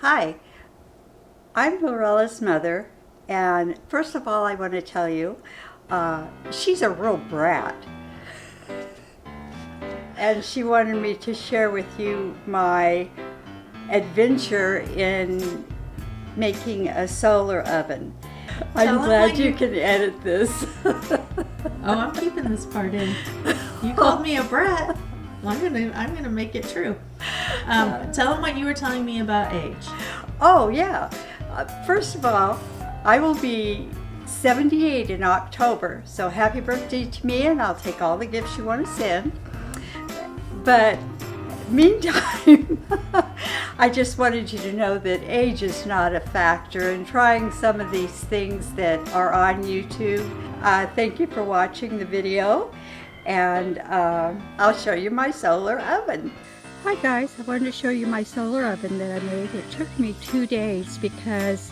Hi, I'm Lorella's mother, and first of all, I want to tell you, she's a real brat, and she wanted me to share with you my adventure in making a solar oven. I'm glad you can edit this. Oh, I'm keeping this part in. You called me a brat. I'm gonna make it true. Tell them what you were telling me about age. Oh yeah. First of all, I will be 78 in October, so happy birthday to me, and I'll take all the gifts you want to send. But meantime, I just wanted you to know that age is not a factor in trying some of these things that are on YouTube. Thank you for watching the video, and I'll show you my solar oven. Hi guys, I wanted to show you my solar oven that I made. It took me 2 days because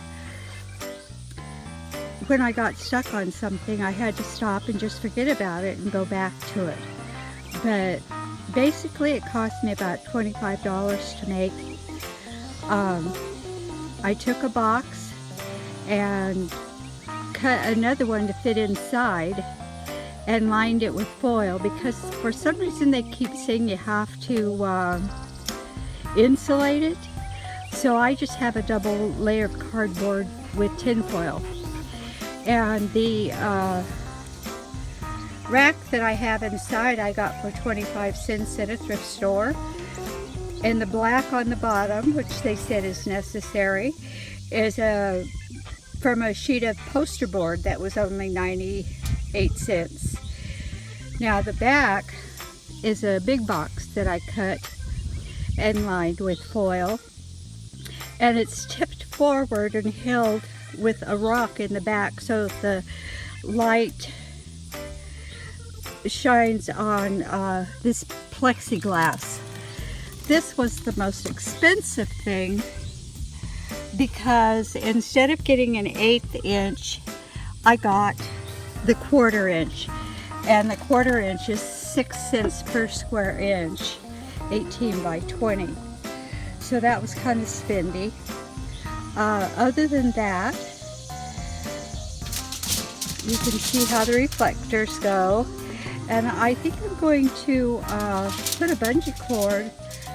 when I got stuck on something, I had to stop and just forget about it and go back to it. But basically it cost me about $25 to make. I took a box and cut another one to fit inside and lined it with foil, because for some reason they keep saying you have to insulate it. So I just have a double layer of cardboard with tin foil. And the rack that I have inside I got for 25 cents at a thrift store. And the black on the bottom, which they said is necessary, is from a sheet of poster board that was only 98 cents. Now the back is a big box that I cut and lined with foil, and it's tipped forward and held with a rock in the back so the light shines on this plexiglass. This was the most expensive thing because instead of getting an 1/8 inch, I got the 1/4 inch, and the 1/4 inch is 6 cents per square inch, 18 by 20. So that was kind of spendy. Other than that, you can see how the reflectors go, and I think I'm going to put a bungee cord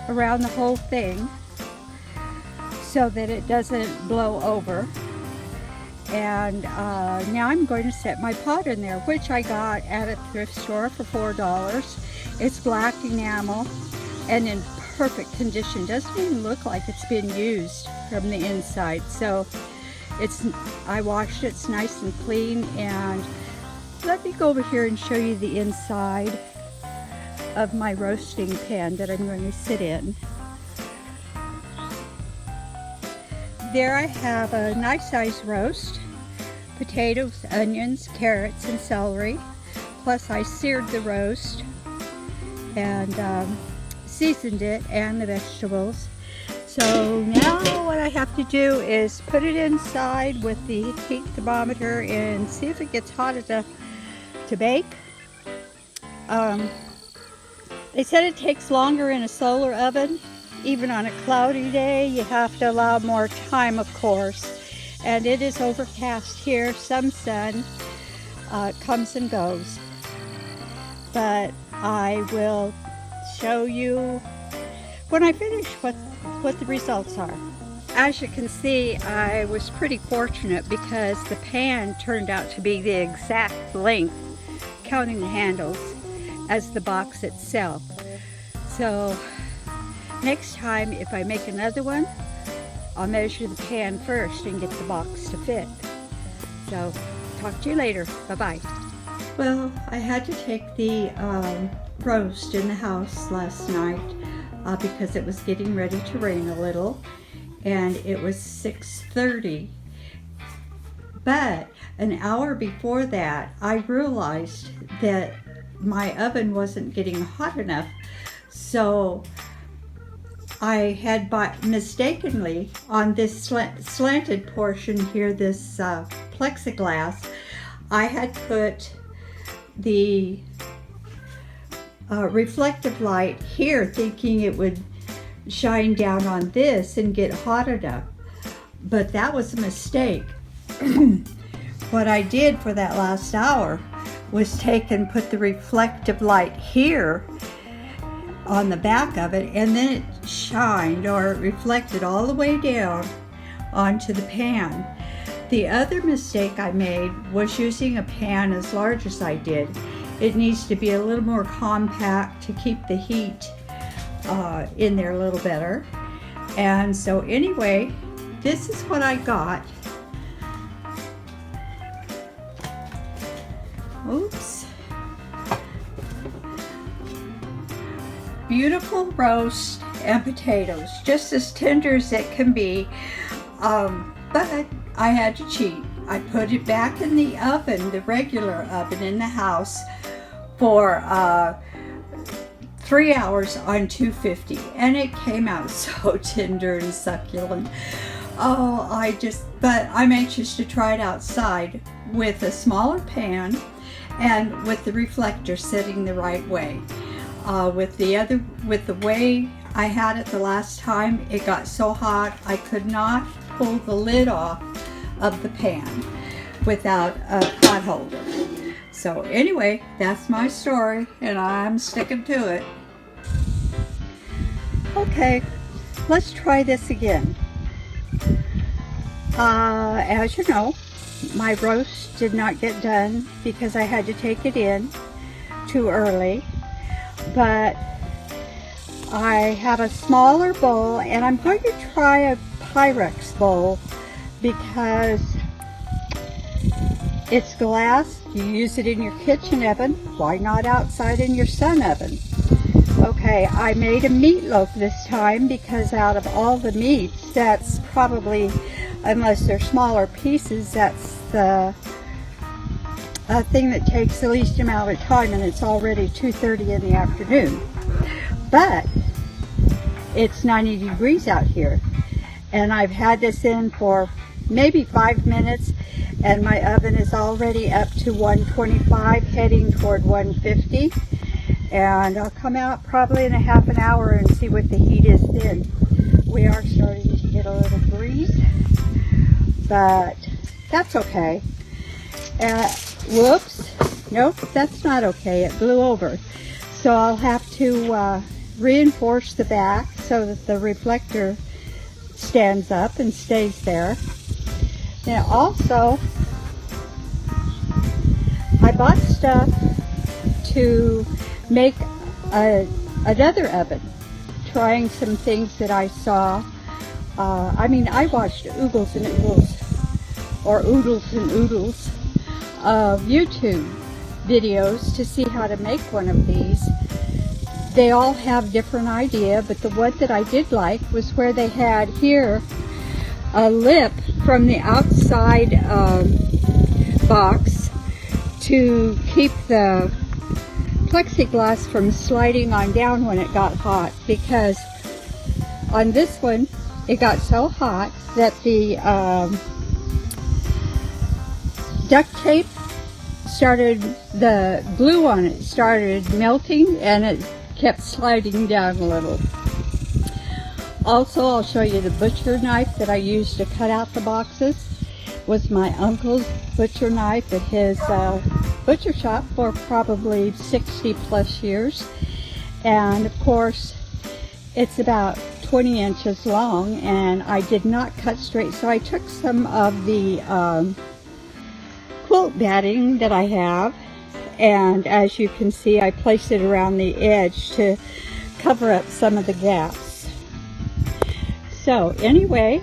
around the whole thing so that it doesn't blow over. And now I'm going to set my pot in there, which I got at a thrift store for $4. It's black enamel and in perfect condition. Doesn't even look like it's been used from the inside. So I washed it, it's nice and clean. And let me go over here and show you the inside of my roasting pan that I'm going to sit in. There I have a nice sized roast, potatoes, onions, carrots, and celery. Plus I seared the roast and seasoned it and the vegetables. So now what I have to do is put it inside with the heat thermometer and see if it gets hot enough to bake. They said it takes longer in a solar oven. Even on a cloudy day, you have to allow more time, of course. And it is overcast here. Some sun comes and goes. But I will show you when I finish what the results are. As you can see, I was pretty fortunate because the pan turned out to be the exact length, counting the handles, as the box itself. So next time, if I make another one, I'll measure the pan first and get the box to fit. So, talk to you later. Bye-bye. Well, I had to take the roast in the house last night because it was getting ready to rain a little, and it was 6:30. But an hour before that, I realized that my oven wasn't getting hot enough. So I had mistakenly on this slanted portion here, this plexiglass, I had put the reflective light here, thinking it would shine down on this and get hot enough. But that was a mistake. What I did for that last hour was take and put the reflective light here on the back of it, and then it shined, or it reflected all the way down onto the pan. The other mistake I made was using a pan as large as I did. It needs to be a little more compact to keep the heat in there a little better. And so anyway, this is what I got. Oops. Beautiful roast and potatoes, just as tender as it can be. But I had to cheat. I put it back in the oven, the regular oven in the house, for 3 hours on 250, and it came out so tender and succulent. But I'm anxious to try it outside with a smaller pan and with the reflector sitting the right way. With the way I had it the last time, it got so hot I could not pull the lid off of the pan without a pot holder. So anyway, that's my story, and I'm sticking to it. Okay, let's try this again. As you know, my roast did not get done because I had to take it in too early, but I have a smaller bowl, and I'm going to try a Pyrex bowl because it's glass. You use it in your kitchen oven. Why not outside in your sun oven? Okay, I made a meatloaf this time because out of all the meats, that's probably, unless they're smaller pieces, that's the thing that takes the least amount of time, and it's already 2:30 in the afternoon. But it's 90 degrees out here, and I've had this in for maybe 5 minutes, and my oven is already up to 125, heading toward 150, and I'll come out probably in a half an hour and see what the heat is then. We are starting to get a little breeze, but that's okay. Whoops, nope, that's not okay, it blew over. So I'll have to reinforce the back so that the reflector stands up and stays there. Now also, I bought stuff to make another oven, trying some things that I saw. I watched oodles and oodles of YouTube videos to see how to make one of these. They all have different idea, but the one that I did like was where they had here a lip from the outside box to keep the plexiglass from sliding on down when it got hot, because on this one it got so hot that the duct tape the glue on it started melting, and it kept sliding down a little. Also, I'll show you the butcher knife that I used to cut out the boxes. Was my uncle's butcher knife at his butcher shop for probably 60 plus years. And of course, it's about 20 inches long, and I did not cut straight, so I took some of the quilt batting that I have, and as you can see, I placed it around the edge to cover up some of the gaps. So anyway,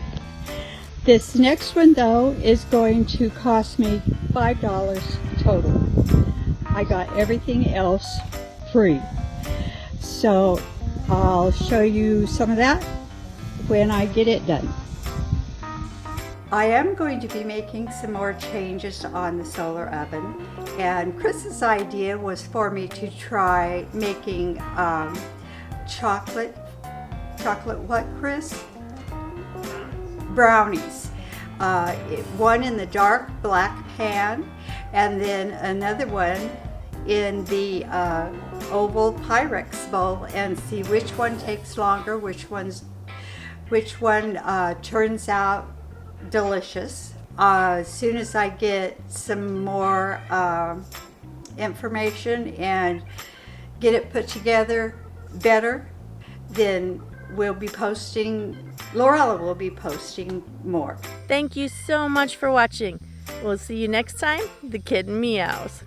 this next one though is going to cost me $5 total. I got everything else free. So I'll show you some of that when I get it done. I am going to be making some more changes on the solar oven, and Chris's idea was for me to try making chocolate what, Chris? Brownies. One in the dark black pan, and then another one in the oval Pyrex bowl and see which one takes longer, which one turns out delicious. As soon as I get some more information and get it put together better, then Lorella will be posting more. Thank you so much for watching. We'll see you next time. The Kitten Meows.